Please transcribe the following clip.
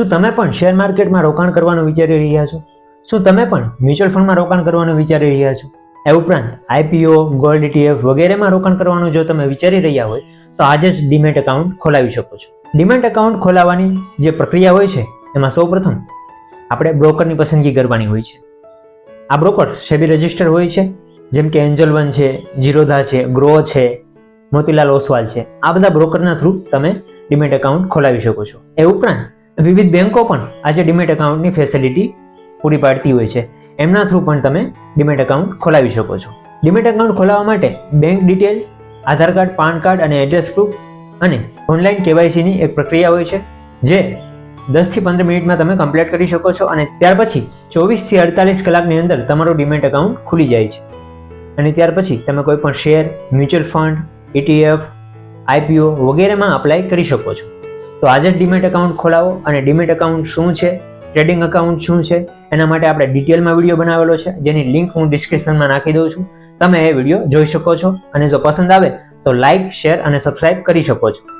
શું તમે પણ શેર માર્કેટમાં રોકાણ કરવાનું વિચારી રહ્યા છો? શું તમે પણ મ્યુચ્યુઅલ ફંડમાં રોકાણ કરવાનું વિચારી રહ્યા છો? એ ઉપરાંત આઈપીઓ, ગોલ્ડ ETF વગેરેમાં રોકાણ કરવાનું જો તમે વિચારી રહ્યા હોય તો આજે જ ડીમેટ એકાઉન્ટ ખોલાવી શકો છો. ડીમેટ એકાઉન્ટ ખોલાવવાની જે પ્રક્રિયા હોય છે એમાં સૌપ્રથમ આપણે બ્રોકરની પસંદગી કરવાની હોય છે. આ બ્રોકર સેબી રજિસ્ટર હોય છે, જેમ કે એન્જલ વન છે, જીરોધા છે, ગ્રો છે, મોતીલાલ ઓસવાલ છે. આ બધા બ્રોકરના થ્રુ તમે ડીમેટ એકાઉન્ટ ખોલાવી શકો છો. એ ઉપરાંત વિવિધ બેંકો પણ આજે ડીમેટ એકાઉન્ટની ફેસિલિટી પૂરી પાડતી હોય છે. એમના થ્રુ પણ તમે ડીમેટ એકાઉન્ટ ખોલાવી શકો છો. ડીમેટ એકાઉન્ટ ખોલાવવા માટે બેંક ડિટેલ, આધાર કાર્ડ, પાન કાર્ડ અને એડ્રેસ પ્રૂફ અને ઓનલાઈન KYCની એક પ્રક્રિયા હોય છે, જે 10 થી 15 મિનિટમાં તમે કમ્પ્લીટ કરી શકો છો અને ત્યાર પછી 24 થી 48 કલાકની અંદર તમારું ડીમેટ એકાઉન્ટ ખુલી જાય છે. અને ત્યાર પછી તમે કોઈ પણ share, mutual fund, ETF, IPO વગેરેમાં અપ્લાય કરી શકો છો. તો આજે જ ડીમેટ એકાઉન્ટ ખોલાવો. અને ડીમેટ એકાઉન્ટ શું છે, ટ્રેડિંગ એકાઉન્ટ શું છે, એના માટે આપણે ડિટેલમાં વિડીયો બનાવેલો છે, જેની લિંક હું ડિસ્ક્રિપ્શનમાં નાખી દઉં છું. તમે એ વિડીયો જોઈ શકો છો અને જો પસંદ આવે તો લાઇક, શેર અને સબસ્ક્રાઇબ કરી શકો છો.